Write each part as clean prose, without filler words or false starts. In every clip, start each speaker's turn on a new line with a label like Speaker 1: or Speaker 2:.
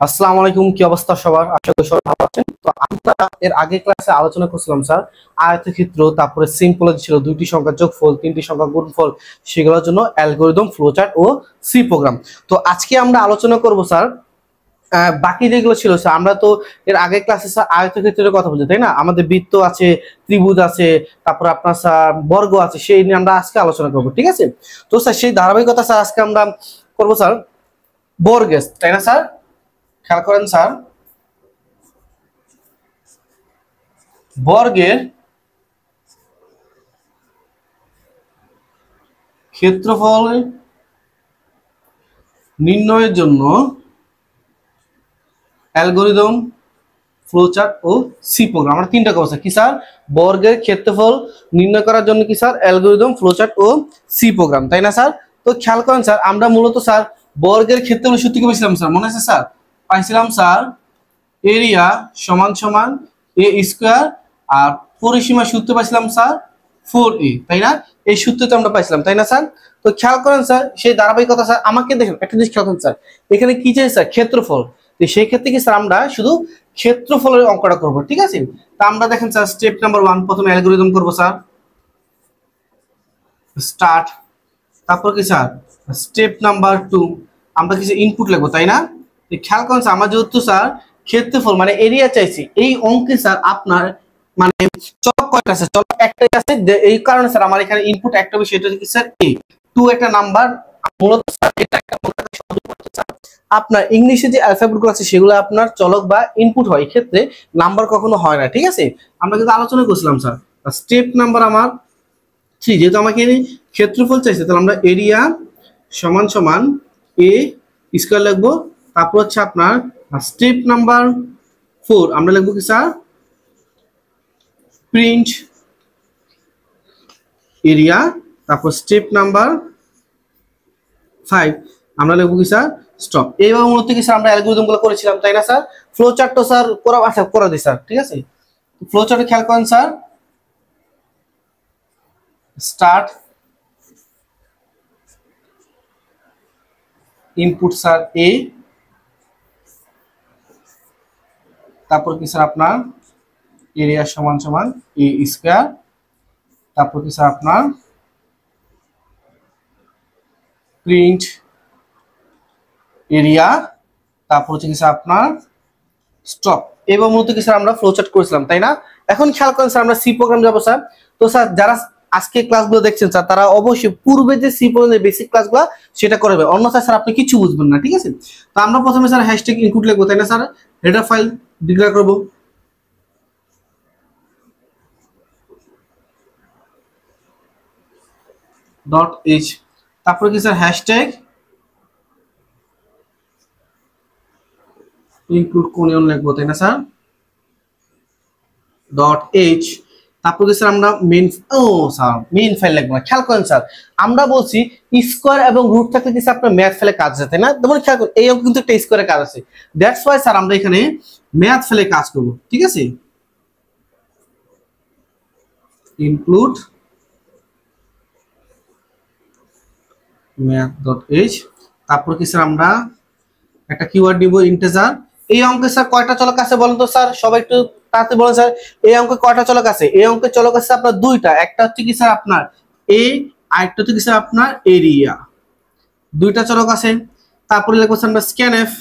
Speaker 1: আসসালামু আলাইকুম, কি অবস্থা সবার? আশা করি সবাই ভালো আছেন। তো আমরা এর আগে ক্লাসে আলোচনা করছিলাম স্যার আয়তক্ষেত্র, তারপরে সিম্পল ছিল দুইটি সংখ্যার যোগফল, তিনটি সংখ্যার গুণফল, সেগুলোর জন্য অ্যালগরিদম, ফ্লোচার্ট ও সি প্রোগ্রাম। তো আজকে আমরা আলোচনা করব স্যার বাকি যেগুলো ছিল স্যার। আমরা তো এর আগে ক্লাসে স্যার আয়তক্ষেত্রের কথা বলছি, তাই না? আমাদের বৃত্ত আছে, ত্রিভুজ আছে, তারপর আপনার স্যার বর্গ আছে, সেই নিয়ে আমরা আজকে আলোচনা করব, ঠিক আছে? তো স্যার সেই ধারাবাহিকতা স্যার আজকে আমরা করবো স্যার বর্গের, তাই না স্যার? খেয়াল করেন স্যার, বর্গের ক্ষেত্রফল নির্ণয়ের জন্য অ্যালগরিদম, ফ্লোচার্ট ও সি প্রোগ্রাম। আমরা তিনটা করব স্যার। কি স্যার? বর্গের ক্ষেত্রফল নির্ণয় করার জন্য কি স্যার? অ্যালগরিদম, ফ্লোচার্ট ও সি প্রোগ্রাম, তাই না স্যার? তো খেয়াল করেন স্যার, আমরা মূলত স্যার বর্গের ক্ষেত্রফল সূত্র কি পেয়েছিলাম স্যার? মনে আছে স্যার? পাইছিলাম স্যার এরিয়া সমান সমান এ স্কোয়ার, আর পরিসীমা সূত্র পাইছিলাম স্যার 4a, তাই না? এই সূত্রটা আমরা পাইছিলাম, তাই না স্যার? তো খেয়াল করেন স্যার, সেই ধারাবাহিকতা স্যার আমাকে দেখেন একটা জিনিস খেয়াল করেন স্যার, এখানে কি চাই স্যার? ক্ষেত্রফল। তো সেই ক্ষেত্রে কি স্যার আমরা শুধু ক্ষেত্রফলের অঙ্কটা করব, ঠিক আছে? তা আমরা দেখেন স্যার স্টেপ নাম্বার 1 প্রথমে অ্যালগরিদম করব স্যার, স্টার্ট। তারপর কি স্যার স্টেপ নাম্বার 2 আমরা কিছু ইনপুট লিখবো, তাই না? খেয়াল করেন স্যার, আমার যেহেতু স্যার ক্ষেত্রফল মানে এরিয়া চাইছি, এই অঙ্কে স্যার আপনার মানে চলক কয়টা আছে? চলক একটাই আছে, এই কারণে স্যার আমার এখানে ইনপুট একটা হবে, সেটা কি স্যার a 2 একটা নাম্বার। মূলত স্যার এটা একটা আপনার ইংলিশে যে অ্যালফাবেট গুলো আছে সেগুলো আপনার চলক বা ইনপুট হয়, ক্ষেত্রে নাম্বার কখনো হয় না, ঠিক আছে? আমরা কিন্তু আলোচনা করছিলাম স্যার। স্টেপ নাম্বার আমার 3, যেহেতু আমাকে ক্ষেত্রফল চাইছে, তাহলে আমরা এরিয়া সমান সমান a স্কয়ার লিখবো। তারপর হচ্ছে আপনার স্টেপ নাম্বার 4 আমরা লিখবো কি স্যার? Print area. তারপর স্টেপ নাম্বার 5 আমরা লিখবো কি স্যার? স্টপ। এইভাবে মূলত কি স্যার আমরা অ্যালগরিদম গুলো করেছিলাম, তাই না স্যার? ফ্লো চার্টটা স্যার করা দিই স্যার, ঠিক আছে? ফ্লো চার্টে খেয়াল করেন sir, start, input sir a, তারপর কি স্যার আপনার এরিয়া সমান সমান a স্কয়ার, তারপর কি স্যার আপনার প্রিন্ট এরিয়া, তারপর হচ্ছে কি স্যার আপনার স্টপ। এবং মূলত কি স্যার আমরা ফ্লোচার্ট করেছিলাম, তাই না? এখন খেয়াল করেন স্যার আমরা সি প্রোগ্রাম যাবো স্যার। তো স্যার যারা আজকে ক্লাসগুলো দেখছেন স্যার, তারা অবশ্যই পূর্বে যে সি প্রোগ্রামের বেসিক ক্লাসগুলো সেটা করবে, অন্যথায় স্যার আপনি কিছু বুঝবেন না, ঠিক আছে? তো আমরা প্রথমে স্যার হ্যাশট্যাগ ইনপুট লিখবো, তাই না স্যার? হেডার ফাইল ডিক্লেয়ার করবো, .h। তারপরে কি স্যার হ্যাশট্যাগ ইনক্লুড কোনিয়ন লিখবো, তাই না স্যার? .h। তারপর কি স্যার আমরা মেইন ফাইল লিখবো না। খেয়াল করেন স্যার, আমরা বলছি স্কোয়ার এবং রুট থাকলে কি স্যার আপনার ম্যাথ ফাইলে কাজ আছে, তাই না? যেমন খেয়াল করুন, এই অঙ্ক কিন্তু একটা স্কোয়ারের কাজ আছে, দ্যাটস ওয়াই স্যার আমরা এখানে ম্যাথ ফাইলে কাজ করবো, ঠিক আছে? Include math.h। তারপর কি স্যার আমরা একটা কিওয়ার্ড দিব ইন্টিজার। এই অঙ্কে স্যার কয়টা চলক আছে বলেন তো স্যার? সবাই একটু তাড়াতাড়ি বলেন স্যার, এই অঙ্কে কয়টা চলক আছে? এই অঙ্কে চলক আছে আপনার দুইটা, একটা হচ্ছে কি স্যার আপনার a, আরেকটা হচ্ছে কি স্যার আপনার এরিয়া, দুইটা চলক আছে। তারপরে লিখবো স্যার আমরা স্ক্যানএফ।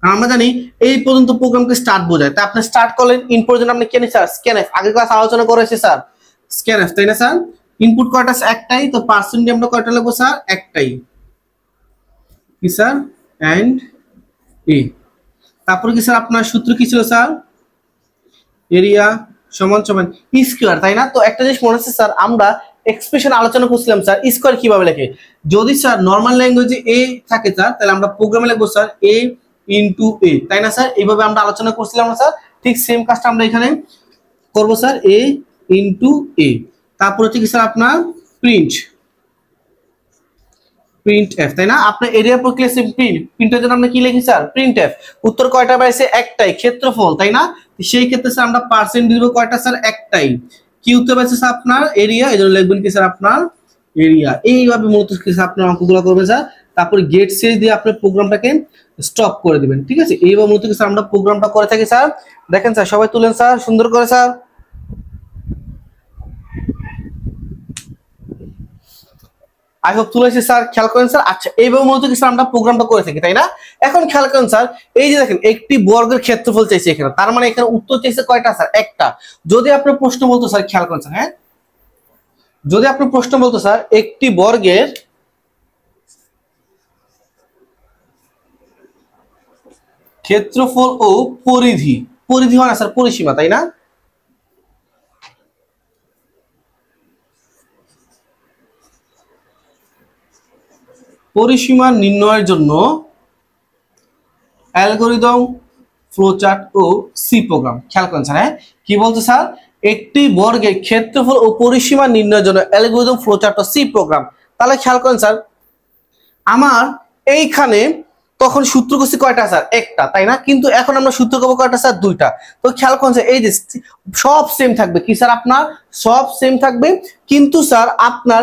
Speaker 1: আমরা জানি এই পর্যন্ত প্রোগ্রামকে স্টার্ট বোঝায়, তা আপনি স্টার্ট করলেন, ইন পর্যন্ত আপনি কেন স্যার স্ক্যানএফ, আগে ক্লাস আলোচনা করেছে স্যার স্ক্যানএফ, তাই না স্যার? ইনপুট কয়টা? একটাই, তো পার্সেন্টেজ আমরা কয়টা লিখবো স্যার? একটাই, কি স্যার? এন্ড এ। তারপরে কি স্যার আপনার সূত্র কি ছিল স্যার? এরিয়া সমান সমান স্কয়ার, তাই না? তো একটা জিনিস মনে আছে স্যার, আমরা এক্সপ্রেশন আলোচনা করছিলাম স্যার স্কয়ার কিভাবে লেখে। যদি স্যার নরমাল ল্যাঙ্গুয়েজে এ থাকে স্যার, তাহলে আমরা প্রোগ্রামে লিখবো স্যার এ ইনটু এ, তাই না স্যার? এইভাবে আমরা আলোচনা করছিলাম না স্যার? ঠিক সেম কাজটা আমরা এখানে করবো স্যার, এ ইনটু এ। তারপর হচ্ছে কি স্যার আপনার প্রিন্ট এফ, তাই না? আপনার এরিয়া প্রক্রিয়া প্রিন্টের জন্য আমরা কি লিখি স্যার? Print F. উত্তর কয়টা পাইছে? একটাই, ক্ষেত্রফল, তাই না? সেই ক্ষেত্রে স্যার আমরা পার্সেন্ট দিব কয়টা স্যার? একটাই। কি উত্তর পাইছে স্যার আপনার? এরিয়া, এই জন্য লিখবেন কি স্যার আপনার এরিয়া। এইভাবে মূলত কি স্যার আপনার অঙ্কগুলো করবে স্যার। তারপরে গেট সিরিজ দিয়ে আপনার প্রোগ্রামটাকে স্টপ করে দিবেন। ঠিক আছে, এইভাবে মূলত স্যার আমরা প্রোগ্রামটা করে থাকি স্যার। দেখেন স্যার, সবাই তুলেন স্যার সুন্দর করে স্যার। আই হোপ তুলেছি স্যার, খেয়াল করেন স্যার। আচ্ছা, এইভাবে মূলত কি স্যার আমরা প্রোগ্রামটা করে থাকি, তাই না? এখন খেয়াল করেন স্যার, এই যে দেখেন একটি বর্গের ক্ষেত্রফল চাইছে এখানে, তার মানে এখানে উত্তর চাইছে কয়টা স্যার? একটা। যদি আপনার প্রশ্ন বলতো স্যার, খেয়াল করেন স্যার, হ্যাঁ, যদি আপনার প্রশ্ন বলতো স্যার একটি বর্গের ক্ষেত্রফল ও পরিধি, পরিধি হয় না স্যার পরিসীমা, তাই না? পরিসীমা নির্ণয়ের জন্য অ্যালগরিদম, ফ্লোচার্ট ও সি প্রোগ্রাম। খেয়াল করেন স্যার, হ্যাঁ, কি বলছে স্যার? একটি বর্গের ক্ষেত্রফল ও পরিসীমা নির্ণয়ের জন্য অ্যালগরিদম, ফ্লোচার্ট ও সি প্রোগ্রাম। তাহলে খেয়াল করেন স্যার, আমার এইখানে তখন সূত্র করছি কয়টা স্যার? একটা, তাই না? কিন্তু এখন আমরা সূত্র করবো কয়টা স্যার? দুইটা। তো খেয়াল করেন স্যার, এই যে সব সেম থাকবে কি স্যার? আপনার সব সেম থাকবে, কিন্তু স্যার আপনার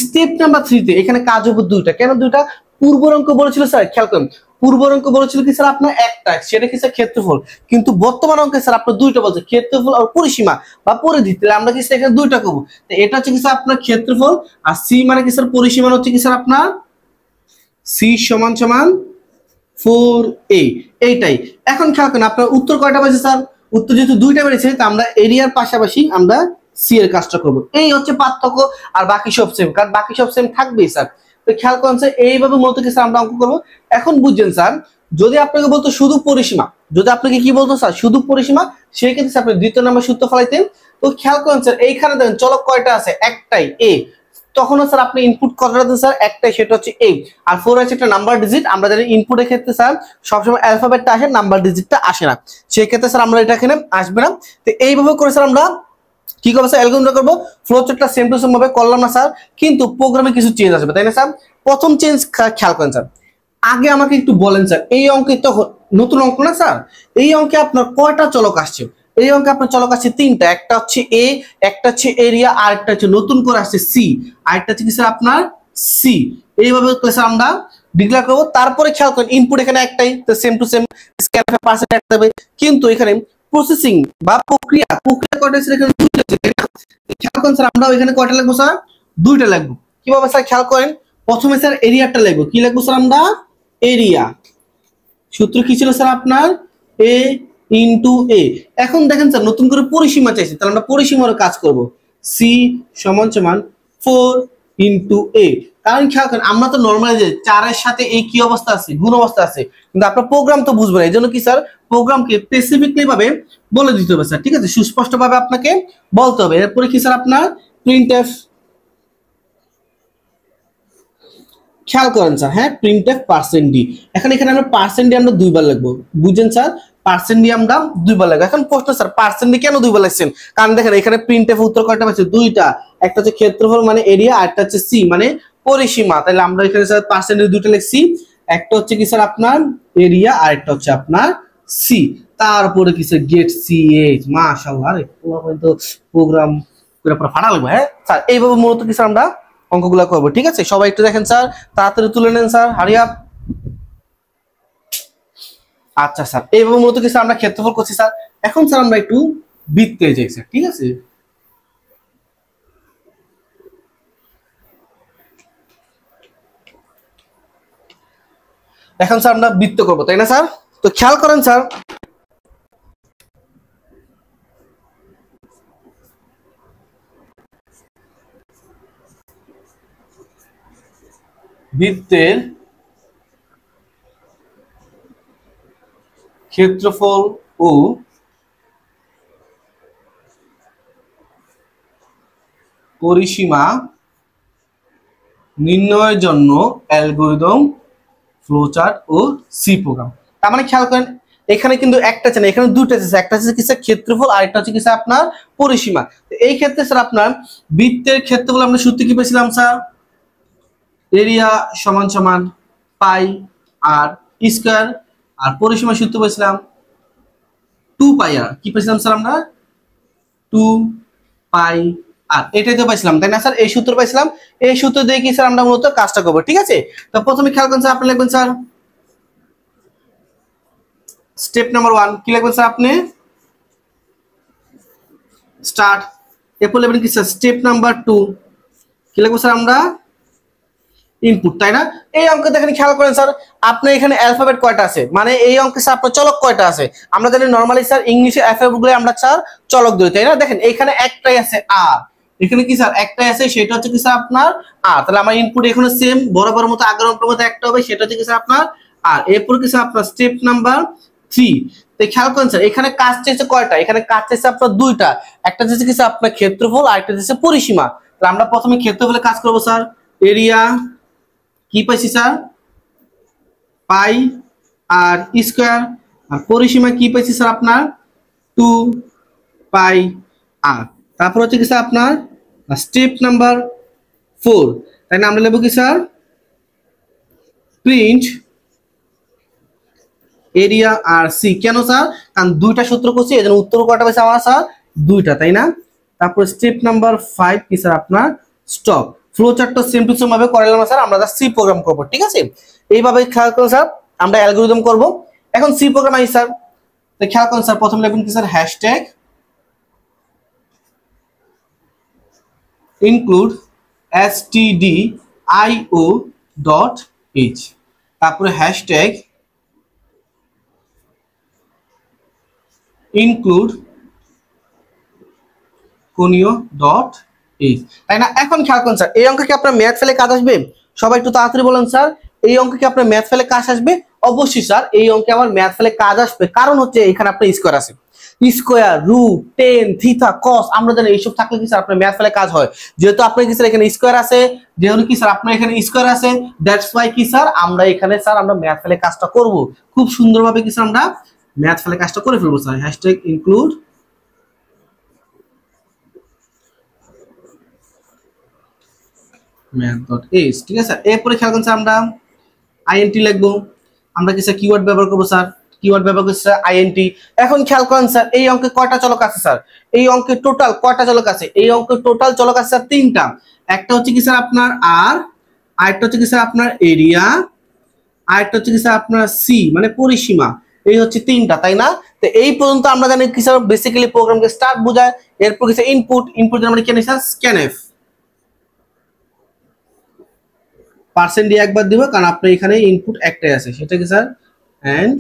Speaker 1: স্টেপ নাম্বার 3 তে এখানে কাজ হবে দুইটা। কেন দুইটা? পূর্বর অঙ্ক বলেছিল স্যার, খেয়াল করেন, পূর্বর অঙ্ক বলেছিল কি স্যার আপনার একটা, সেটা কি স্যার ক্ষেত্রফল, কিন্তু বর্তমান অঙ্কে স্যার আপনার দুইটা বলছে, ক্ষেত্রফল আর পরিসীমা বা পরিধি। তাহলে আমরা কি স্যার এখানে দুইটা করবো। তো এটা হচ্ছে কি স্যার আপনার ক্ষেত্রফল, আর সি মানে কি স্যার পরিসীমা হচ্ছে কি স্যার আপনার সি সমান সমান 4a, এইটাই। এখন খেয়াল করেন আপনার উত্তর কয়টা পাইছে স্যার? উত্তর যেহেতু দুইটা বেরিয়েছে, তা আমরা এরিয়ার পাশাপাশি আমরা সি এর কাজটা করব। এই হচ্ছে পার্থক্য, আর বাকি সব সেম, কারণ বাকি সব সেম থাকবেই স্যার। তো খেয়াল করেন স্যার, এইভাবে মূলত কি স্যার আমরা অঙ্ক করবো। এখন বুঝছেন স্যার, যদি আপনাকে বলতো শুধু পরিসীমা, যদি আপনাকে কি বলতো স্যার শুধু পরিসীমা, সেই ক্ষেত্রে আপনি দ্বিতীয় নম্বর সূত্র ফলাইতেন। তো খেয়াল করেন স্যার, এইখানে দেখেন চলক কয়টা আছে? একটাই, এ। তখন স্যার আপনি ইনপুট কতটা দেন স্যার? একটাই, সেটা হচ্ছে 8, আর 4 আছে একটা নাম্বার ডিজিট। আমরা জানি ইনপুটের ক্ষেত্রে স্যার সবসময় অ্যালফাবেটটা আসে, নাম্বার ডিজিটটা আসে না, সেই ক্ষেত্রে স্যার আমরা এটা এখানে আসবে না। তো এইভাবে করে স্যার আমরা কি করবো স্যার? অ্যালগরিদমটা করবো। ফ্লো চার্টটা সেম টু সেম ভাবে করলাম না স্যার, কিন্তু প্রোগ্রামে কিছু চেঞ্জ আসবে, তাই না স্যার? প্রথম চেঞ্জ খেয়াল করেন স্যার, আগে আমাকে একটু বলেন স্যার, এই অঙ্কে তো নতুন অঙ্ক না স্যার, এই অঙ্কে আপনার কয়টা চলক আসছে? এই অঙ্কে আপনার চলক আছে তিনটা, একটা হচ্ছে এ, একটা হচ্ছে এরিয়া, আর একটা হচ্ছে নতুন করে আসছে সি, আর একটা হচ্ছে কি স্যার আপনার সি। এইভাবে স্যার আমরা ডিক্লেয়ার করবো। তারপরে খেয়াল করেন ইনপুট এখানে একটাই, তো same to same scan percent একটা হবে, কিন্তু এখানে প্রসেসিং বা প্রক্রিয়া, প্রক্রিয়া কয়টা আছে এখানে? দুইটা আছে, তাই না? খেয়াল করেন স্যার, আমরা এখানে কয়টা লিখবো স্যার? দুইটা লিখবো। কিভাবে স্যার? খেয়াল করেন, প্রথমে স্যার এরিয়াটা লিখবো। কি লিখবো স্যার আমরা? এরিয়া। সূত্র কি ছিল স্যার আপনার? এ ইন্টু এ। এখন দেখেন স্যার, নতুন করে পরিসীমা চাইছে, তাহলে আমরা পরিসীমার কাজ করব। সি সমান সমান 4 ইন্টু এ। কারণ খেয়াল করেন, আমরা তো নর্মালি যে 4 এর সাথে এই কি অবস্থা আছে? গুণ অবস্থা আছে, কিন্তু আপনার প্রোগ্রাম তো বুঝবে না। এই জন্য কি স্যার, প্রোগ্রামকে স্পেসিফিকলি ভাবে বলে দিতে হবে স্যার, ঠিক আছে? সুস্পষ্ট ভাবে আপনাকে বলতে হবে। এরপরে কি স্যার আপনার প্রিন্টএফ। খেয়াল করেন স্যার, হ্যাঁ, প্রিন্টএফ পার্সেন্ট ডি। এখন এখানে আমরা পার্সেন্ট ডি আমরা দুইবার লিখবো, বুঝছেন স্যার? পার্সেন্ট ডি আমরা দুইবার লিখবো। এখন প্রশ্ন স্যার, পার্সেন্ট ডি কেন দুইবার লিখছেন? কারণ দেখেন এখানে প্রিন্টএফ উত্তর কয়টা পাচ্ছে? দুইটা। একটা হচ্ছে ক্ষেত্রফল মানে এরিয়া, আর একটা হচ্ছে সি মানে পরিসীমা। তাহলে আমরা এখানে স্যার পার্সেন্ট ডি দুইটা লিখছি, একটা হচ্ছে কি স্যার আপনার এরিয়া, আর একটা হচ্ছে আপনার সি। তারপরে কি স্যার গেট সি এইচ। মাশাআল্লাহ, আরে তো প্রোগ্রাম করে পুরো ফাটা লাগবে। হ্যাঁ স্যার, এইভাবে মূলত কি স্যার আমরা অঙ্কগুলো করবো, ঠিক আছে? সবাই একটু দেখেন স্যার, তাড়াতাড়ি তুলে নেন স্যার, হারি আপ। আচ্ছা স্যার, এইভাবে মূলত কি স্যার আমরা ক্ষেত্রফল করছি স্যার। এখন স্যার আমরা একটু বৃত্তে যাই স্যার, ঠিক আছে? এখন স্যার আমরা বৃত্ত করবো, তাই না স্যার? তো খেয়াল করেন স্যার, বৃত্তের ক্ষেত্রফল ও পরিসীমা নির্ণয়ের জন্য অ্যালগরিদম, ফ্লোচার্ট ও সি প্রোগ্রাম। তার মানে খেয়াল করেন, এখানে কিন্তু একটা আছে না, এখানে দুটো আছে। একটা হচ্ছে কি স্যার ক্ষেত্রফল, আর একটা হচ্ছে কি স্যার আপনার পরিসীমা। এই ক্ষেত্রে স্যার আপনার বৃত্তের ক্ষেত্রফল আমরা সূত্র কি পেয়েছিলাম স্যার? এরিয়া সমান সমান পাই আর স্কয়ার, আর পরিসীমা সূত্র পেয়েছিলাম 2 পাই আর। কি পেয়েছিলাম স্যার আমরা? 2 পাই আর এটাই তো পাইছিলাম তাই না স্যার, এই সূত্র পাইছিলাম, এই সূত্র দিয়ে কি স্যার আমরা মূলত কাজটা করবো। ঠিক আছে, তো প্রথমে খেয়াল করুন স্যার, আপনি লিখবেন স্যার স্টেপ নাম্বার 1 কি লিখবেন স্যার আপনি স্টার্ট, এরপর লিখবেন কি স্যার স্টেপ নাম্বার 2 কি লিখবো স্যার আমরা ইনপুট, তাই না। এই অঙ্কে দেখেন খেয়াল করেন স্যার, আপনার এখানে অ্যালফাবেট কয়টা আছে, মানে এই অঙ্কে স্যার আপনার চলক কয়টা আছে। আমরা জানি নরমালি স্যার ইংলিশে অ্যালফাবেট গুলো আমরা স্যার চলক ধরি, তাই না। দেখেন এখানে একটাই আছে আর, এখানে কি স্যার একটাই আছে, সেটা হচ্ছে কি স্যার আপনার আর। তাহলে আমার ইনপুট এখানে সেম বরাবর মতো আগের অঙ্কের মতো একটা হবে, সেটা হচ্ছে কি স্যার আপনার আর। এরপর কি স্যার আপনার স্টেপ নাম্বার 3, তো খেয়াল করেন স্যার এখানে কাজ চাইছে কয়টা, এখানে কাজ চাইছে আপনার দুইটা, একটা চাইছে কি স্যার আপনার ক্ষেত্রফল আর একটা চাইছে পরিসীমা। তাহলে আমরা প্রথমে ক্ষেত্রফলে কাজ করবো স্যার, এরিয়া কি পাইছি স্যার পাই আর স্কয়ার, আর পরিসীমা কি পাইছি স্যার আপনার 2 পাই আর। তারপর হচ্ছে কি স্যার আপনার স্টেপ নাম্বার 4, তাই না, আমরা লিখব কি স্যার প্রিন্ট এরিয়া আর সি। কেন স্যার, কারণ দুইটা সূত্র করছি এজন্য উত্তর কয়টা পাইছে আমার স্যার দুইটা, তাই না। তারপর স্টেপ নাম্বার 5 কি স্যার আপনার স্টপ। ফ্লো চার্টটা সেম টু সেম ভাবে করালাম স্যার, আমরা জাস্ট সি প্রোগ্রাম করব। ঠিক আছে, এইভাবে খেয়াল করুন স্যার আমরা অ্যালগরিদম করব। এখন সি প্রোগ্রাম আই স্যার, তো খেয়াল করুন স্যার প্রথমে লিখবেন কি স্যার হ্যাশট্যাগ ইনক্লুড stdio.h, তারপরে হ্যাশট্যাগ ইনক্লুড কোনীয় ডট এইচ, তাই না। এখন খেয়াল করুন স্যার এই অঙ্কে কি আপনার ম্যাথ ফেলে কাজ আসবে, সবাই একটু তাড়াতাড়ি বলেন স্যার এই অঙ্কে কি আপনার ম্যাথ ফেলে কাজ আসবে। অবশ্যই স্যার এই অঙ্কে আমার ম্যাথ ফেলে কাজ আসবে, কারণ হচ্ছে এখানে আপনার স্কয়ার আছে, square root ten theta cos, আমরা জানি এইসব থাকলে কি স্যার আপনার ম্যাথ ফেলে কাজ হয়। যেহেতু আপনার কি স্যার এখানে স্কয়ার আছে, যেহেতু কি স্যার আপনার এখানে স্কয়ার আছে, দ্যাটস ওয়াই কি স্যার আমরা এখানে স্যার আমরা ম্যাথ ফেলে কাজটা করব, খুব সুন্দরভাবে কি স্যার আমরা ম্যাথ ফেলে কাজটা করে ফেলবো স্যার। হ্যাশট্যাগ ইনক্লুড math.h, ঠিক আছে। এরপরে খেয়াল করুন স্যার আমরা আইএনটি লিখবো, আমরা কি স্যার কিওয়ার্ড ব্যবহার করবো স্যার, কিওয়ার্ড ব্যবহার করছি স্যার আইএনটি। এখন খেয়াল করেন স্যার এই অঙ্কে কয়টা চলক আছে স্যার, এই অঙ্কে টোটাল কয়টা চলক আছে, এই অঙ্কে টোটাল চলক আছে স্যার তিনটা। একটা হচ্ছে কি স্যার আপনার আর, আরেকটা হচ্ছে কি স্যার আপনার এরিয়া, আরেকটা হচ্ছে কি স্যার আপনার সি মানে পরিসীমা। এই হচ্ছে তিনটা, তাই না। তো এই পর্যন্ত আমরা জানি কি স্যার বেসিক্যালি প্রোগ্রামকে স্টার্ট বোঝায়। এরপর কি স্যার ইনপুট, ইনপুট আমরা কি জানি স্যার স্ক্যানএফ, পার্সেন্ট দিয়ে একবার দিব কারণ আপনার এখানে ইনপুট একটাই আছে, সেটা কি স্যার এন্ড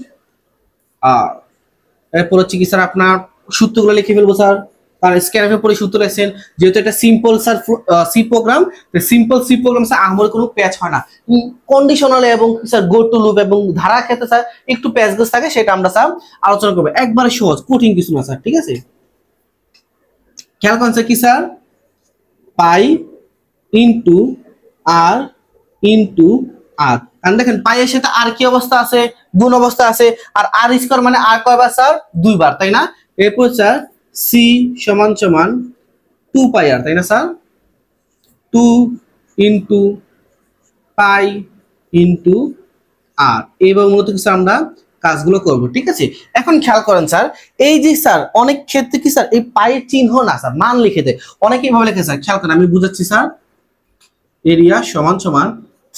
Speaker 1: আর। এরপর হচ্ছে কি স্যার আপনার সূত্রগুলো লিখে ফেলবো স্যার, কারণ স্ক্যানএফের পরে সূত্র লিখছেন, যেহেতু এটা simple sir C program, simple C program sir আমার কোনো প্যাচ হয় না, কন্ডিশনাল এবং স্যার গো টু লুপ এবং ধারা ক্ষেত্রে স্যার একটু প্যাচ গোছ থাকে, সেটা আমরা স্যার আলোচনা করবো, একবারে সহজ কঠিন কিছু না স্যার। ঠিক আছে, খেয়াল করছে কি স্যার পাই ইনটু আর ইনটু আর, কারণ দেখেন পাই এর সাথে আর কি অবস্থা আছে গুণ অবস্থা আছে, আর আর স্কয়ার মানে আর কয়বার স্যার দুইবার, তাই না। এরপর স্যার সি সমান সমান 2 পাই আর, তাই না স্যার 2 ইনটু পাই ইনটু আর। এইভাবে মূলত কিছু আমরা কাজগুলো করব। ঠিক আছে, এখন খেয়াল করেন স্যার এই যে স্যার অনেক ক্ষেত্রে কি স্যার এই পায়ের চিহ্ন না স্যার মান লিখে দেয়, অনেকে এইভাবে লিখে স্যার। খেয়াল করেন আমি বুঝাচ্ছি স্যার, এরিয়া সমান সমান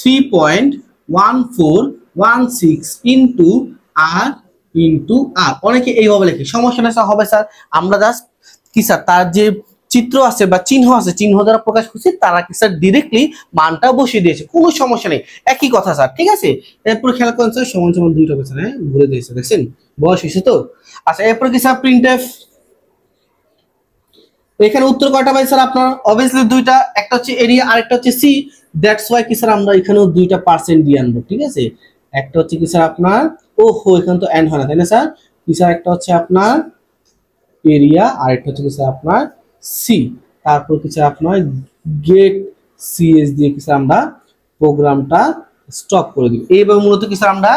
Speaker 1: 3.1416 ইনটু আর ইনটু আর, অনেকে এইভাবে লেখে, সমস্যা না স্যার হবে স্যার, আমরা জাস্ট কি স্যার তার যে চিত্র আছে বা চিহ্ন আছে চিহ্ন দ্বারা প্রকাশ করছি, তারা কি স্যার ডিরেক্টলি মানটা বসিয়ে দিয়েছে, কোনো সমস্যা নেই, একই কথা স্যার। ঠিক আছে, এরপর খেয়াল করেন স্যার সমান সমান দুইটা পেছন, হ্যাঁ ঘুরে দিয়েছে দেখছেন বয়স হয়েছে তো। আচ্ছা এরপর কি স্যার প্রিন্টএফ, এখানে উত্তর কয়টা পাই স্যার আপনার অবভিয়াসলি দুইটা, একটা হচ্ছে এরিয়া আর একটা হচ্ছে সি, দ্যাটস ওয়াই কি স্যার আমরা এখানেও দুইটা পার্সেন্ট দিয়ে আনবো। ঠিক আছে, একটা হচ্ছে কি স্যার আপনার ওহো এখানে তো এন্ড হয় না, তাই না স্যার, কি স্যার একটা হচ্ছে আপনার এরিয়া আর একটা হচ্ছে কি স্যার আপনার সি, তারপর কি স্যার আপনার গেট সিএস দিয়ে কি স্যার আমরা প্রোগ্রামটা স্টপ করে দিব। এইভাবে মূলত কি স্যার আমরা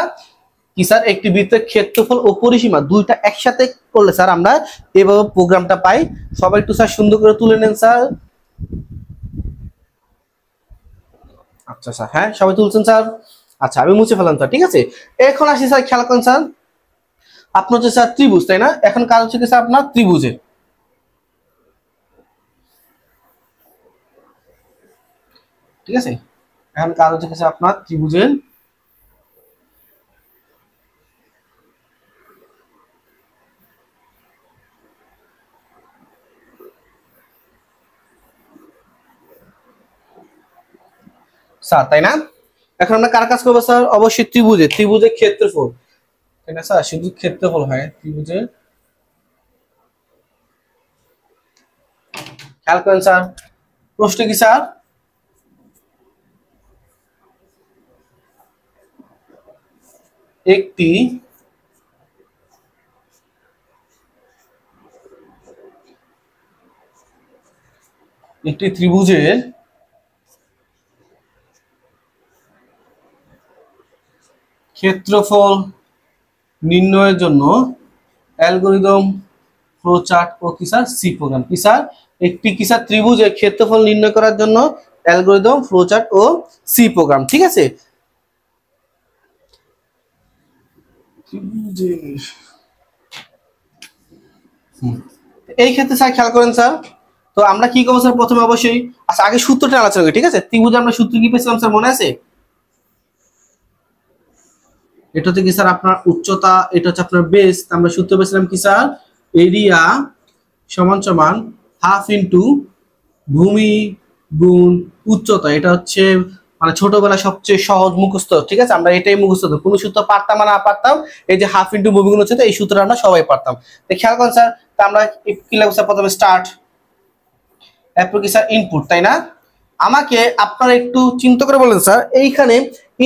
Speaker 1: কি স্যার একটি বৃত্তের ক্ষেত্রফল ও পরিসীমা দুইটা একসাথে করলে স্যার আমরা এভাবে প্রোগ্রামটা পাই। সবাই একটু স্যার সুন্দর করে তুলে নেন স্যার। আচ্ছা স্যার, হ্যাঁ সবাই তুলছেন স্যার, আচ্ছা আমি মুছে ফেলাম স্যার। ঠিক আছে, এখন আসি স্যার খেয়াল করেন স্যার আপনার হচ্ছে স্যার ত্রিভুজ, তাই না। এখন কাজ হচ্ছে কি স্যার আপনার ত্রিভুজের, ঠিক আছে। এখন কাজ হচ্ছে কিছু আপনার ত্রিভুজের স্যার, তাই না? এখন আমরা কার কাজ করবো স্যার? অবশ্যই ত্রিভুজের ক্ষেত্রফল, তাই না স্যার? শুধু ক্ষেত্রফল হয় ত্রিভুজের। খেয়াল করেন স্যার, প্রশ্ন কি স্যার? একটি ত্রিভুজের ক্ষেত্রফল নির্ণয়ের জন্য অ্যালগরিদম, ফ্লোচার্ট ও কি স্যার সি প্রোগ্রাম। কি স্যার? একটি কি স্যার ত্রিভুজের ক্ষেত্রফল নির্ণয় করার জন্য অ্যালগরিদম, ফ্লোচার্ট ও সি প্রোগ্রাম। ঠিক আছে। এই ক্ষেত্রে স্যার খেয়াল করেন স্যার, তো আমরা কি করবো স্যার? প্রথমে অবশ্যই আচ্ছা আগে সূত্রটা আলোচনা করি। ঠিক আছে, ত্রিভুজে আমরা সূত্র কি পেয়েছিলাম স্যার, মনে আছে? এটা হচ্ছে কি স্যার আপনার উচ্চতা, এটা হচ্ছে আপনার বেস। আমরা সূত্র পেয়েছিলাম কি স্যার? এরিয়া সমান সমান হাফ ইন্টু ভূমি গুণ উচ্চতা। এটা হচ্ছে মানে ছোটবেলা সবচেয়ে সহজ মুখস্থ। ঠিক আছে, আমরা এটাই মুখস্থ, কোনো সূত্র পারতাম না পারতাম, এই যে হাফ ইন্টু ভূমি গুণ উচ্চতা, এই সূত্রটা আমরা সবাই পারতাম। তো খেয়াল করেন স্যার, তা আমরা কি লাগবে স্যার? প্রথমে স্টার্ট, এরপর কি স্যার ইনপুট, তাই না? আমাকে আপনারা একটু চিন্তা করে বলেন স্যার, এইখানে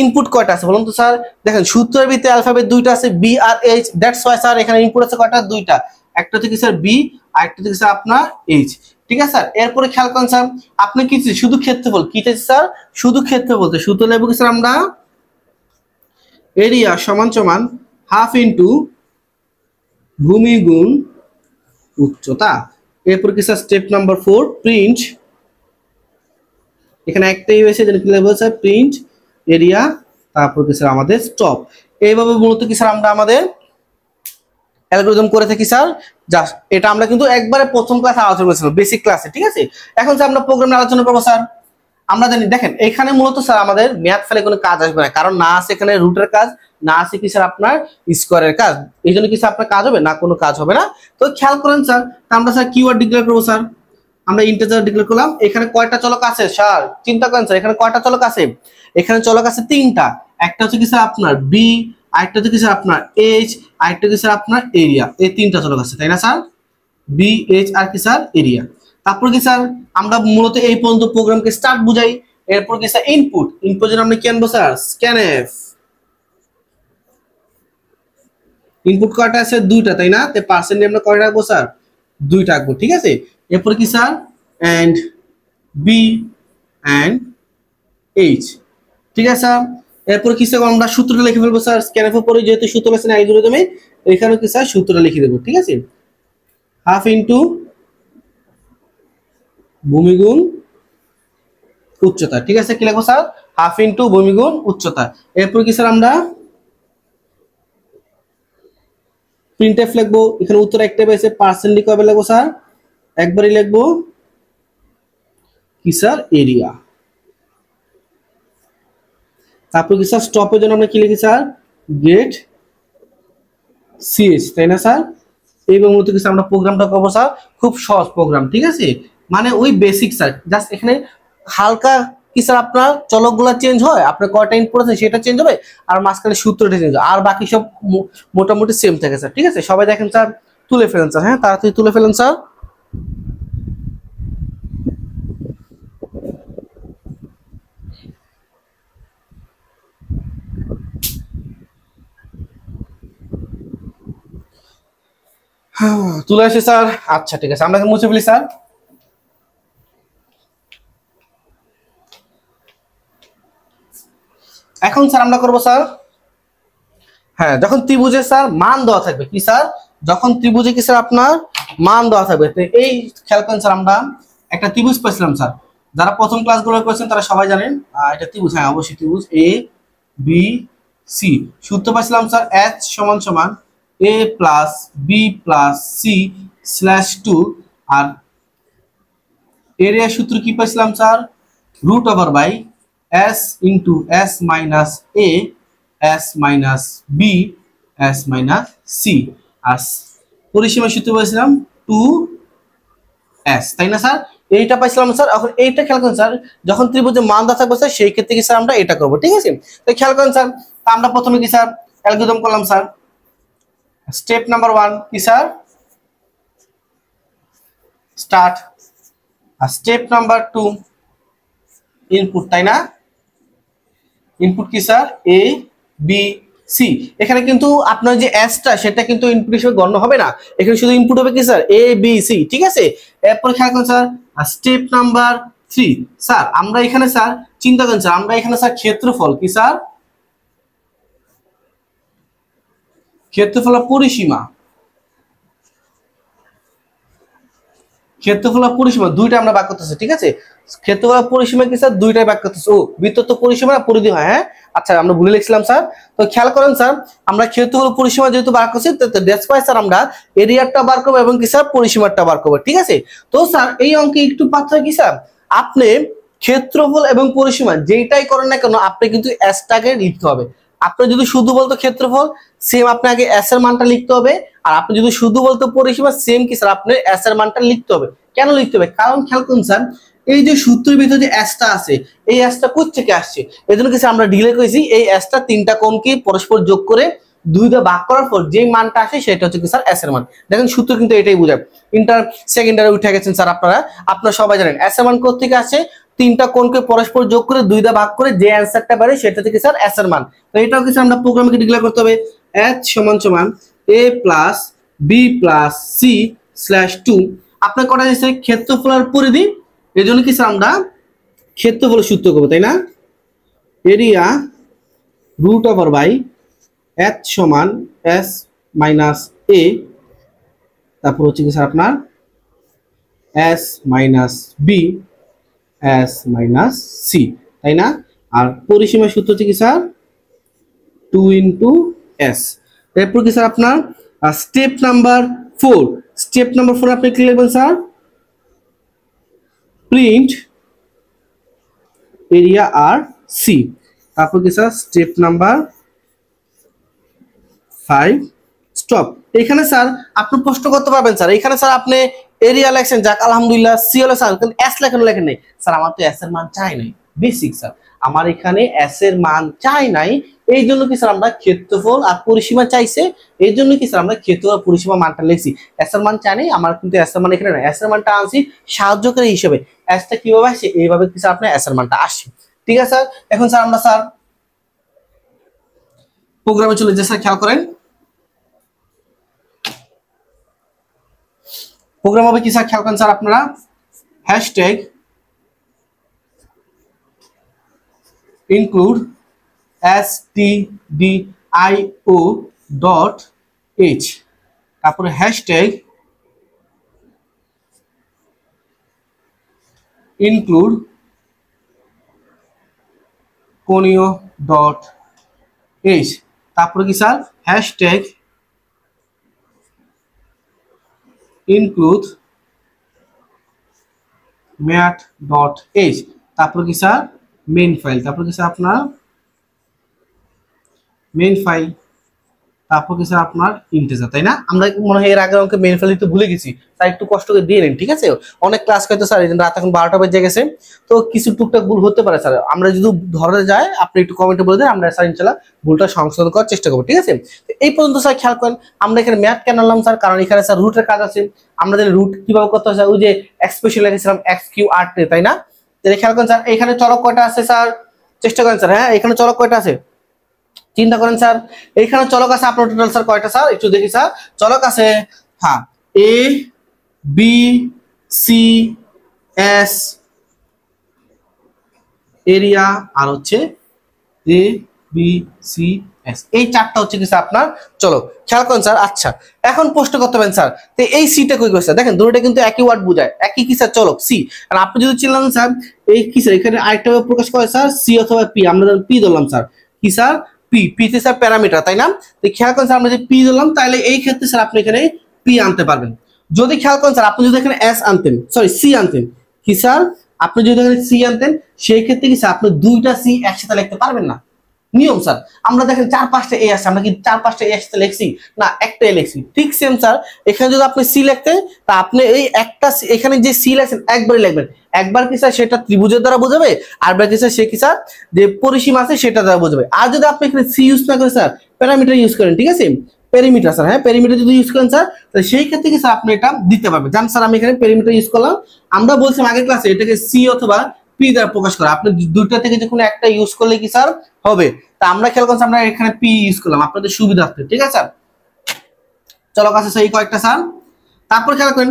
Speaker 1: ইনপুট কয়টা আছে বলুন তো স্যার? দেখেন সূত্রের ভিতরে অ্যালফাবেট দুইটা আছে, বি আর এইচ, দ্যাটস ওয়াই স্যার এখানে ইনপুট আছে কয়টা? দুইটা। একটা হচ্ছে কি স্যার বি, আর একটা হচ্ছে স্যার আপনার এইচ। ঠিক আছে স্যার, এরপরে খেয়াল করেন স্যার, আপনি কি শুধু ক্ষেত্রফল কি চাইছে স্যার? শুধু ক্ষেত্রফল। সূত্র নেবো কি স্যার আমরা? এরিয়া সমান সমান হাফ ইন্টু ভূমি গুণ উচ্চতা। এরপর কি স্যার স্টেপ নাম্বার 4, প্রিন্ট। এখানে একটাই হয়েছে, যেটা কি লেভেল স্যার? প্রিন্ট এরিয়া, তারপর কি স্যার আমাদের স্টপ। এইভাবে মূলত কি স্যার আমরা আমাদের অ্যালগরিদম করে থাকি স্যার। জাস্ট এটা আমরা কিন্তু একবারে প্রথম ক্লাসে আলোচনা করেছিলাম, বেসিক ক্লাসে। ঠিক আছে, এখন স্যার আমরা প্রোগ্রামে আলোচনা করবো স্যার। আমরা জানি দেখেন এখানে মূলত স্যার আমাদের ম্যাথ ফেলে কোনো কাজ আসবে না, কারণ না আছে এখানে রুটের কাজ, না আছে কি স্যার আপনার স্কোয়ারের কাজ। এই জন্য কি স্যার আপনার কাজ হবে না? কোনো কাজ হবে না। তো খেয়াল করেন স্যার, আমরা স্যার কিওয়ার্ড ডিক্লেয়ার করবো স্যার। আমরা ইন্টিজার ডিক্লেয়ার করলাম। এখানে কয়টা চলক আছে স্যার? চিন্তা করেন স্যার, এখানে কয়টা চলক আছে? এখানে চলক আছে তিনটা। একটা হচ্ছে কি স্যার আপনার বি, আরেকটা হচ্ছে কি স্যার আপনার এইচ, আরেকটা কি স্যার আপনার এরিয়া। এই তিনটা চলক আছে, তাই না স্যার? বি, এইচ আর কি স্যার এরিয়া। তারপর কি স্যার আমরা মূলত এই পর্যন্ত প্রোগ্রামকে স্টার্ট বুঝাই। এরপর কি স্যার ইনপুট, ইনপুট জন্য আমরা কি আনবো স্যার? স্ক্যানএফ। ইনপুট কয়টা আছে? দুইটা, তাই না? তো পার্সেন্ট আমরা কয়টা রাখবো স্যার? দুইটা রাখবো। ঠিক আছে, এরপর কি sir and B and H. ঠিক আছে স্যার, এরপর কি স্যার আমরা সূত্রটা লিখে ফেলবো স্যার। স্ক্যানএফ এর পরে যেহেতু সূত্র আছে না অ্যালগরিদমে, এখানে কি স্যার সূত্রটা লিখে দেবো। ঠিক আছে, হাফ ইন্টু ভূমি গুণ উচ্চতা। ঠিক আছে, কি লিখবো স্যার? হাফ ইন্টু ভূমি গুণ উচ্চতা। এরপর কি স্যার আমরা প্রিন্টএফ লিখবো। এখানে উত্তর একটা পেয়েছে, পার্সেন্টলি কবে লিখবো স্যার? একবারই লিখবো কি স্যার? এরিয়া। তারপর কি স্যার স্টপের জন্য আমরা কি লিখি স্যার? গেট সিএইচ, তাই না স্যার? এইভাবে মূলত কিছু আমরা প্রোগ্রামটা করবো স্যার। খুব সহজ প্রোগ্রাম। ঠিক আছে, মানে ওই বেসিক স্যার, জাস্ট এখানে হালকা কি স্যার আপনার চলকগুলো চেঞ্জ হয়, আপনার কয়টা ইনপুট আছে সেটা চেঞ্জ হবে, আর মাঝখানে সূত্রটা চেঞ্জ হয়, আর বাকি সব মোটামুটি সেম থাকে স্যার। ঠিক আছে, সবাই দেখেন স্যার, তুলে ফেলেন স্যার। হ্যাঁ, তাড়াতাড়ি তুলে ফেলেন স্যার। তুলে আসে স্যার। আচ্ছা ঠিক আছে, আমরা মুছে ফেলি স্যার। এখন স্যার আমরা করবো স্যার, হ্যাঁ, যখন ত্রিভুজে স্যার মান দেওয়া থাকবে, কি স্যার? যখন ত্রিভুজে কি স্যার আপনার মান দেওয়া থাকবে, তো এই খেয়াল করেন স্যার, আমরা একটা ত্রিভুজ পেয়েছিলাম স্যার। যারা প্রথম ক্লাসগুলো করেছেন তারা সবাই জানেন এটা ত্রিভুজ। হ্যাঁ অবশ্যই ত্রিভুজ এ বি সি। সূত্র পাইছিলাম স্যার এইচ সমান সমান A plus B plus C slash 2। আর এরিয়া সূত্র কি পাইছিলাম sir? √/, S into S minus A, S minus B, S minus C. আর পরিসীমা সূত্র বলেছিলাম 2s, তাই না স্যার? এইটা পাইছিলাম স্যার। এখন এইটা খেয়াল করেন স্যার, যখন ত্রিভুজের মান দেওয়া থাকবে স্যার সেই ক্ষেত্রে কি স্যার আমরা এটা করবো, ঠিক আছে? তো খেয়াল করেন স্যার, আমরা প্রথমে কি স্যার অ্যালগরিদম করলাম স্যার। স্টেপ নাম্বার 1 কি স্যার? স্টার্ট। আর স্টেপ নাম্বার 2 ইনপুট, তাই না? ইনপুট কি স্যার? A B C. এখানে কিন্তু আপনার যে এসটা সেটা কিন্তু ইনপুট হিসেবে গণ্য হবে না, এখানে শুধু ইনপুট হবে কি স্যার? এ বি সি, ঠিক আছে? এরপর খেয়াল করুন স্যার, স্টেপ নাম্বার 3 স্যার, আমরা এখানে স্যার চিন্তা করেন স্যার, আমরা এখানে স্যার ক্ষেত্রফল কি স্যার? ক্ষেত্রফল পরিসীমা, ক্ষেত্রফল পরিসীমা দুইটা আমরা ভাগ করতেছি, ঠিক আছে? ক্ষেত্রফল পরিসীমা কি স্যার? দুইটাই ভাগ করতেছি। ও বৃত্ত তো পরিসীমা না পরিধি হয়, হ্যাঁ আচ্ছা আমরা ভুলে লিখছিলাম স্যার। তো খেয়াল করেন স্যার, আমরা ক্ষেত্রফল পরিসীমা যেহেতু বার করছি দ্যাটস ওয়াই স্যার আমরা এরিয়াটা বার করবো এবং কি স্যার পরিসীমাটা বার করবো, ঠিক আছে? তো স্যার এই অঙ্কে একটু পার্থক্য কি স্যার, আপনি ক্ষেত্রফল এবং পরিসীমা যেটাই করেন না কেন আপনি কিন্তু এসটাকে লিখতে হবে। আপনি যদি শুধু বলতো ক্ষেত্রফল, সেম আপনি আগে এস এর মানটা লিখতে হবে। আর আপনি যদি শুধু বলতো পরিসীমা, সেম কি স্যার আপনি এস এর মানটা লিখতে হবে। কেন লিখতে হবে? কারণ খেয়াল করুন স্যার, এই যে সূত্রের ভিতরে যে এসটা আছে, এই এসটা কোথা থেকে আসছে? এই জন্য কিছু আমরা ডিলে করেছি, এই এসটা তিনটা কোণকে পরস্পর যোগ করে দুই দিয়ে ভাগ করার পর যে মানটা আসে সেটা হচ্ছে কি স্যার এস এর মান। দেখেন সূত্র কিন্তু এটাই বোঝায়। ইন্টার সেকেন্ডারে উঠে গেছেন স্যার আপনারা সবাই জানেন এস এর মান কোথা থেকে আসে? তিনটা কোণকে পরস্পর যোগ করে দুই দিয়ে ভাগ করে যে অ্যান্সারটা পারে সেটা থেকে স্যার এস এর মান। তো এটাও কিছু আমরা প্রোগ্রামকে ডিক্লেয়ার করতে হবে, h সমান সমান a plus B plus C slash 2। আপনার কটা যাচ্ছে ক্ষেত্রফলের পরিধি, এই জন্য কি স্যার আমরা ক্ষেত্রফল সূত্র করবো, তাই না? Area root over by h সমান s মাইনাস a, তারপর হচ্ছে কি স্যার আপনার s minus B, s minus C, তাই না? আর পরিসীমা সূত্র হচ্ছে কি স্যার 2 ইন্টু s। এরপর কি স্যার আপনার স্টেপ নাম্বার 4, স্টেপ নাম্বার 4 আপনি কি লিখবেন স্যার? প্রিন্ট এরিয়া আর সি। তারপর কি স্যার স্টেপ নাম্বার 5 স্টপ। এখানে স্যার আপনি প্রশ্ন করতে পারবেন স্যার, এখানে স্যার আপনি এরিয়া লেখছেন, যাক আলহামদুলিল্লাহ, সি হলো স্যার, কিন্তু এস লেখেন নেই স্যার। আমার তো এস এর মান চাই নাই, বেসিক স্যার, আমার এখানে এস এর মান চাই নাই। এই জন্য কি স্যার আমরা ক্ষেত্রফল আর পরিসীমা চাইছে, এই জন্য কি স্যার আমরা ক্ষেত্রফল পরিসীমা মানটা লিখছি। এস এর মান চাই নাই আমার, কিন্তু এস এর মান এখানে না, এস এর মানটা আনছি সাহায্যকারী হিসেবে। এসটা কিভাবে আসে? এইভাবে কি স্যার আপনার এস এর মানটা আসে, ঠিক আছে স্যার? এখন স্যার আমরা স্যার প্রোগ্রামে চলে যাই স্যার, খেয়াল করেন প্রোগ্রাম হবে কি স্যার? খেয়াল করেন স্যার আপনারা, hashtag include stdio dot h, তারপরে হ্যাশট্যাগ include কোণীয় ডট h, তারপরে কি sir hashtag include math dot h, তারপরে কি স্যার মেইন ফাইল, তারপরে কি স্যার আপনার মেইন ফাইল, তারপর কি স্যার আপনার ইন্টিজার, তাই না? আমরা মনে হয় এর আগে অঙ্কে মেইন ফাইল দিতে ভুলে গেছি, তাই একটু কষ্ট করে দিয়ে নিন, ঠিক আছে? অনেক ক্লাস করতে স্যার, এই রাত এখন 12টা বেজে গেছে, তো কিছু টুকটাক ভুল হতে পারে স্যার। আমরা যদি ধরে যায় আপনি একটু কমেন্টে বলে দেন, আমরা স্যার ইনশাআল্লাহ ভুলটা সংশোধন করার চেষ্টা করবো, ঠিক আছে? এই পর্যন্ত স্যার খেয়াল করেন, আমরা এখানে ম্যাথ কেন আনলাম স্যার? কারণ এখানে স্যার রুটের কাজ আছে। আমরা জানি রুট কিভাবে করতে হয় স্যার, ওই যে এক্সপ্রেশন লিখেছিলাম x3r, তাই না? খেয়াল করেন স্যার, এখানে চলক কয়টা আছে স্যার? চেষ্টা করেন স্যার, হ্যাঁ এখানে চলক কয়টা আছে চিন্তা করেন স্যার। এখানে চলক আছে আপনার টোটাল স্যার কয়টা স্যার? একটু দেখি স্যার, চলক আছে হ্যাঁ A B C S, area আর হচ্ছে এ বি সি এস, এই চারটা হচ্ছে কি স্যার আপনার চলক। খেয়াল করেন স্যার। আচ্ছা এখন প্রশ্ন করতে পারেন স্যার, তো এই সিটা কই গেছে? দেখেন দুটোটা কিন্তু একই ওয়ার্ড বোঝায়, একই কি স্যার চলক সি। আর আপনি যদি চিনলেন স্যার এই কি স্যার, এখানে আরেকটা প্রকাশ করে স্যার সি অথবা পি, আমরা পি ধরলাম স্যার, কি স্যার পি, পিতে স্যার প্যারামিটার, তাই না? তো খেয়াল করেন স্যার আমরা যদি পি ধরলাম তাহলে এই ক্ষেত্রে স্যার আপনি এখানে পি আনতে পারবেন। যদি খেয়াল করেন স্যার আপনি যদি এখানে এস আনতেন, সরি সি আনতেন, কি স্যার আপনি যদি এখানে সি আনতেন সেই ক্ষেত্রে কি স্যার আপনি দুইটা সি একসাথে লিখতে পারবেন না, নিয়ম স্যার। আমরা দেখেন 4-5টা এ আছে, আমরা কি 4-5টা এ একসাথে লিখছি না, একটা এ লিখছি, ঠিক সেম স্যার এখানে যদি আপনি সি লিখতেন তা আপনি এই একটা এখানে যে সি লিখছেন একবারই লিখবেন। একবার কি স্যার সেটা ত্রিভুজের দ্বারা বোঝাবে, আরবার কি স্যার সে কি স্যার যে পরিসীমা আছে সেটা দ্বারা বোঝাবে। আর যদি আপনি এখানে সি ইউজ না করেন স্যার প্যারামিটার ইউজ করেন, ঠিক আছে, পেরিমিটার স্যার, হ্যাঁ পেরিমিটার যদি ইউজ করেন স্যার তাহলে সেই ক্ষেত্রে কি স্যার আপনি এটা দিতে পারবেন। জান স্যার আমি এখানে পেরিমিটার ইউজ করলাম, আমরা বলছিলাম আগের ক্লাসে এটাকে সি অথবা পি দ্বারা প্রকাশ করা, আপনি দুইটা থেকে যে কোনো একটা ইউজ করলে কি স্যার হবে। তা আমরা খেয়াল করছি আমরা এখানে পি ইউজ করলাম আপনাদের সুবিধার্থে, ঠিক আছে স্যার। চলো কাছে সেই কয়েকটা স্যার, তারপর খেয়াল করেন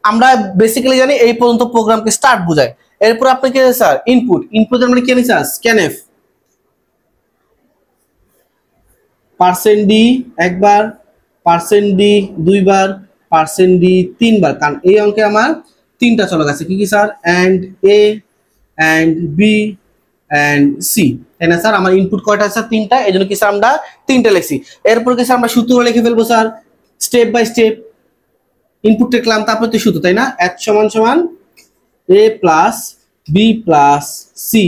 Speaker 1: আমরা বেসিক্যালি জানি এই পর্যন্ত প্রোগ্রামকে স্টার্ট বোঝায়। এরপর আপনি কি স্যার ইনপুট, ইনপুটের মানে কি জানি স্যার স্ক্যানএফ %d একবার, %d দুইবার, %d তিনবার, কারণ এই অঙ্কে আমার তিনটা চলক আছে, কি কি sir and A and B and C, তাই না স্যার। আমার ইনপুট কয়টা আছে তিনটা, এই জন্য কি স্যার আমরা তিনটা লিখছি। এরপর কি স্যার আমরা সূত্র লিখে ফেলবো sir step by step, input লিখলাম তারপর তো সূত্র, তাই না, h সমান সমান a plus B plus C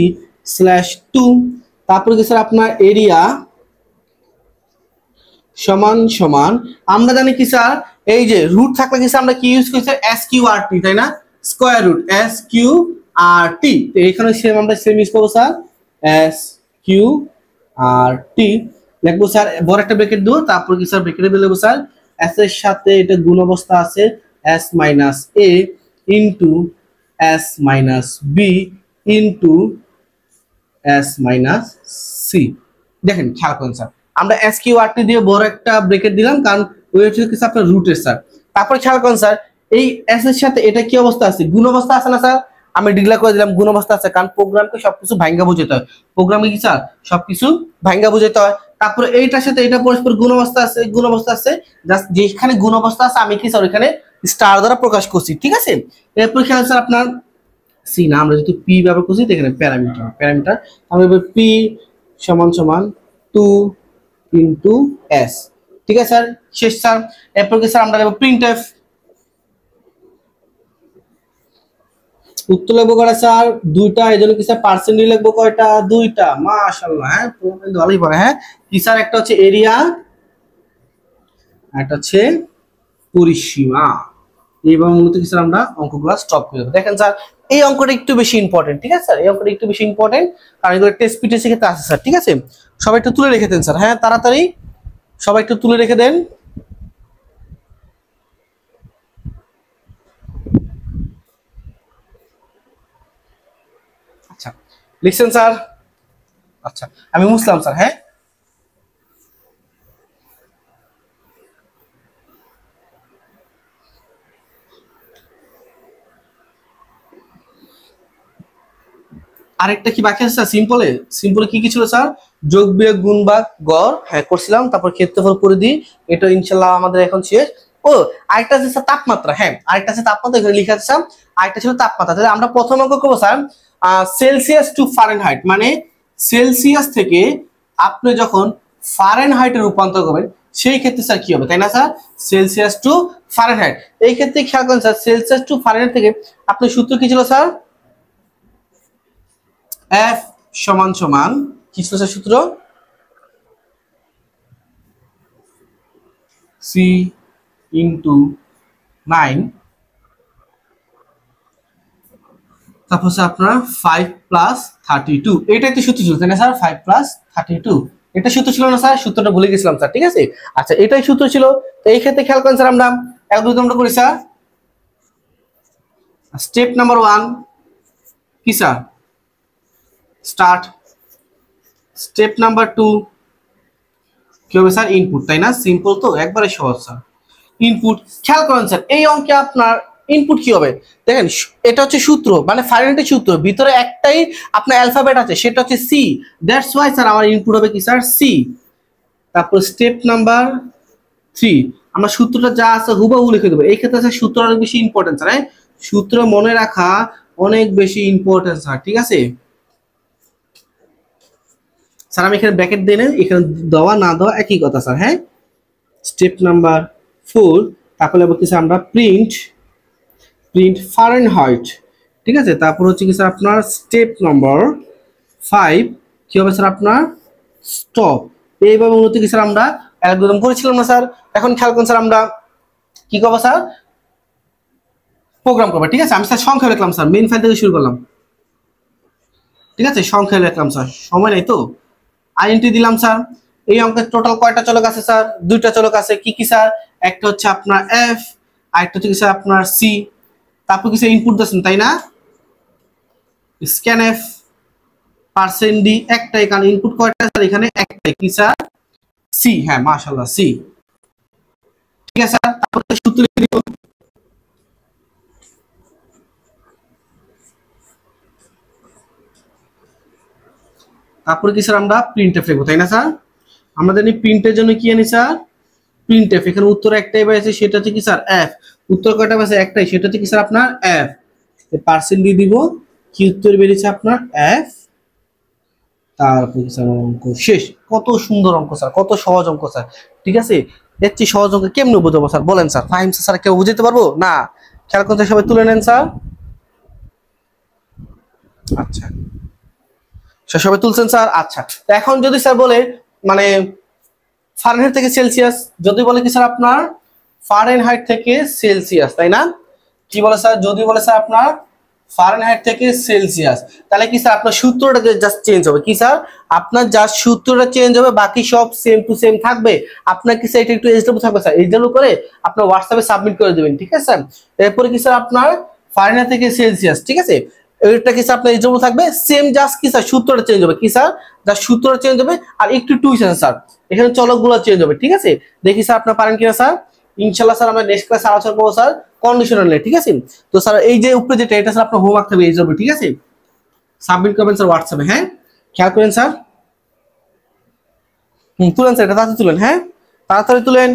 Speaker 1: slash 2, তারপর কি স্যার আপনার এরিয়া সমান সমান, আমরা জানি কি স্যার এই যে রুট থাকলে কি স্যার আমরা কি ইউজ করি স্যার SQRT, তাই না, স্কয়ার রুট SQRT, তো এখানে সেম আমরা সেম ইউজ করব স্যার SQRT লিখবো স্যার, বড় একটা ব্র্যাকেট দেব, তারপর কি স্যার ব্র্যাকেটে দিলেব স্যার s এর সাথে এটা গুণ অবস্থা আছে s minus a into s minus b into s minus c। দেখেন খেয়াল করেন স্যার আমরা SQRT দিয়ে বড় একটা ব্র্যাকেট দিলাম কারণ ওই হচ্ছে কি আপনার রুটের স্যার। তারপর খেয়াল করেন স্যার এই s এর সাথে এটা কি অবস্থা আছে, গুণ অবস্থা আছে না স্যার, আমি ডিক্লেয়ার করে দিলাম গুণ অবস্থা আছে, কারণ প্রোগ্রামকে সবকিছু ভাঙ্গা বুঝাতে হয়, প্রোগ্রামে কি স্যার সবকিছু ভাঙ্গা বুঝাতে হয়। তারপরে এইটার সাথে এটা পরস্পর গুণ অবস্থা আছে, গুণ অবস্থা আছে, জাস্ট যেখানে গুণ অবস্থা আছে আমি কি স্যার ওখানে স্টার দ্বারা প্রকাশ করছি, ঠিক আছে। এরপর খেয়াল স্যার আপনার সি না, আমরা যদি পি ব্যবহার করছি এখানে প্যারামিটার, প্যারামিটার আমরা পি সমান সমান 2 ইনটু s, ঠিক আছে স্যার শেষ স্যার। এরপর কি স্যার আমরা লিখব প্রিন্টএফ, উত্তর লিখবো কয়টা স্যার দুইটা, এজন্য কি স্যার পার্সেন্ট লিখবো কয়টা দুইটা, মাশাআল্লাহ, হ্যাঁ প্রোগ্রাম ভালোই পড়ে, হ্যাঁ কি স্যার একটা হচ্ছে এরিয়া একটা হচ্ছে পরিসীমা, এবং মূলত কি স্যার আমরা অঙ্কগুলো স্টপ করে দেব। দেখেন স্যার এই অঙ্কটা একটু বেশি ইম্পর্টেন্ট, ঠিক আছে স্যার এই অঙ্কটা একটু বেশি ইম্পর্টেন্ট কারণ এগুলো টেস্ট পিটিএস ক্ষেত্রে আছে স্যার, ঠিক আছে। সবাই একটু তুলে রেখে দেন স্যার, হ্যাঁ তাড়াতাড়ি সবাই একটু তুলে রেখে দেন। আচ্ছা লিখছেন স্যার, আচ্ছা আমি মুসলাম স্যার, হ্যাঁ আরেকটা কি বাকি আছে স্যার সিম্পলে, সিম্পলে কি কি ছিল স্যার যোগ বিয়োগ গুণ ভাগ গড়, হ্যাঁ করছিলাম, তারপর ক্ষেত্রফল পরিধি, এটা ইনশাআল্লাহ আমাদের এখন শেষ। ও আরেকটা আছে স্যার তাপমাত্রা, হ্যাঁ আরেকটা আছে তাপমাত্রা, এখানে লেখা আছে স্যার আরেকটা ছিল তাপমাত্রা, তাহলে আমরা প্রথম অঙ্ক করব স্যার সেলসিয়াস টু ফারেনহাইট, মানে সেলসিয়াস থেকে আপনি যখন ফারেনহাইটে রূপান্তর করবেন সেই ক্ষেত্রে স্যার কি হবে, তাই না স্যার সেলসিয়াস টু ফারেনহাইট। এই ক্ষেত্রে খেয়াল করেন স্যার সেলসিয়াস টু ফারেনহাইট থেকে আপনার সূত্র কি ছিল স্যার F সমান সমান কি ছিল স্যার সূত্র C ইনটু 9, তারপর স্যার আপনার 5 প্লাস 32, এটাই তো সূত্র ছিল তাই না স্যার 5 প্লাস 32, এটা সূত্র ছিল না স্যার, সূত্রটা ভুলে গেছিলাম স্যার, ঠিক আছে। আচ্ছা এটাই সূত্র ছিল, তো এই ক্ষেত্রে খেয়াল করেন স্যার আমরা অ্যালগরিদমটা করি স্যার। স্টেপ নাম্বার 1 কি স্যার স্টার্ট, স্টেপ নাম্বার 2 কি হবে স্যার ইনপুট, তাই না, সিম্পল তো একবারে সহজ স্যার ইনপুট। খেয়াল করেন স্যার এই অঙ্কে আপনার ইনপুট কি হবে দেখেন, এটা হচ্ছে সূত্র মানে ফারেনহাইটের সূত্র, ভিতরে একটাই আপনার অ্যালফাবেট আছে সেটা হচ্ছে সি, দ্যাটস ওয়াই স্যার আমার ইনপুট হবে কি স্যার সি। তারপর স্টেপ নাম্বার 3 আমরা সূত্রটা যা আছে হুবহু লিখে দেবো, এই ক্ষেত্রে স্যার সূত্র অনেক বেশি ইম্পর্টেন্ট স্যার, হ্যাঁ সূত্র মনে রাখা অনেক বেশি ইম্পর্টেন্ট স্যার, ঠিক আছে স্যার। আমি এখানে ব্র্যাকেট দিয়ে নেন, এখানে দেওয়া না দেওয়া একই কথা স্যার, হ্যাঁ স্টেপ নাম্বার 4 তারপরে বলতেছি আমরা প্রিন্ট ফারেনহাইট ঠিক আছে। তারপর হচ্ছে কি স্যার আপনার স্টেপ নম্বর 5 কি হবে স্যার আপনার স্টপ। এইভাবে মূলত কি স্যার আমরা অ্যালগরিদম করেছিলাম না স্যার। এখন খেয়াল করুন স্যার আমরা কি করবো স্যার, প্রোগ্রাম করবো। ঠিক আছে, আমি স্যার সংখ্যা লিখলাম স্যার, মেইন ফাইল থেকে শুরু করলাম। ঠিক আছে, সংখ্যা লিখলাম স্যার, সময় নেই তো। আইএনটি দিলাম স্যার। এই অঙ্কের টোটাল কয়টা চলক আছে স্যার? দুইটা চলক আছে। কি কি স্যার? একটা হচ্ছে আপনার এফ, আর একটা হচ্ছে কি স্যার আপনার সি। তারপর কিছু ইনপুট দিচ্ছেন তাই না, স্ক্যান এফ পার্সেন্ট ডি, একটাই, কারণ ইনপুট কয়টা স্যার এখানে? একটাই। কি স্যার? সি। হ্যাঁ মাশাআল্লাহ, সি। ঠিক আছে স্যার, তারপর সূত্র লিখে দিব। তারপরে কি স্যার আমরা প্রিন্টএফ লিখবো তাই না স্যার? আমরা জানি প্রিন্টের জন্য কি আনি স্যার? প্রিন্টএফ। এখানে উত্তর একটাই পেয়েছে, সেটা হচ্ছে কি স্যার এফ। উত্তর কয়টা পেয়েছে? একটাই, সেটা হচ্ছে কি স্যার আপনার এফ। পার্সেন্ট দিয়ে দিব, কি উত্তর বেরিয়েছে আপনার? এফ। তারপর স্যার অঙ্ক শেষ। কত সুন্দর অঙ্ক স্যার, কত সহজ অঙ্ক স্যার। ঠিক আছে, এর চেয়ে সহজ অঙ্ক কেমনে বুঝাবো স্যার বলেন স্যার? ফাহিম স্যার কেউ বুঝাতে পারবো না? খেয়াল করতে সবাই তুলে নেন স্যার। আচ্ছা সবাই তুলছেন স্যার। আচ্ছা, এখন যদি স্যার বলে মানে ফারেনহাইট থেকে সেলসিয়াস, যদি বলে কি স্যার আপনার ফারেনহাইট থেকে সেলসিয়াস, তাই না? কি বলে স্যার? যদি বলে স্যার আপনার ফারেনহাইট থেকে সেলসিয়াস, তাহলে কি স্যার আপনার সূত্রটা জাস্ট চেঞ্জ হবে। কি স্যার? আপনার জাস্ট সূত্রটা চেঞ্জ হবে, বাকি সব সেম টু সেম থাকবে। আপনার কি স্যার এটা একটু এইচডব্লিউ থাকবে স্যার, এইচডব্লিউ করে আপনার হোয়াটসঅ্যাপে সাবমিট করে দেবেন। ঠিক আছে স্যার, এরপরে কি স্যার আপনার ফারেনহাইট থেকে সেলসিয়াস, ঠিক আছে, এটা কি স্যার আপনার এইচডব্লিউ থাকবে সেম, জাস্ট কি স্যার সূত্রটা চেঞ্জ হবে। কি স্যার? জাস্ট সূত্রটা চেঞ্জ হবে আর একটু টুইশন স্যার, এখানে চলকগুলো চেঞ্জ হবে। ঠিক আছে, দেখি স্যার আপনার পারেন কিনা স্যার। ইনশাআল্লাহ স্যার আমরা নেক্সট ক্লাসে আলোচনা করবো স্যার কন্ডিশনাল নিয়ে। ঠিক আছে, তো স্যার এই যে উপরে যেটা, এটা স্যার আপনার হোমওয়ার্ক থাকবে, এই যাবে। ঠিক আছে, সাবমিট করবেন স্যার হোয়াটসঅ্যাপে। হ্যাঁ খেয়াল করেন স্যার। তুলেন স্যার, এটা তাড়াতাড়ি তুলেন। হ্যাঁ তাড়াতাড়ি তুলেন।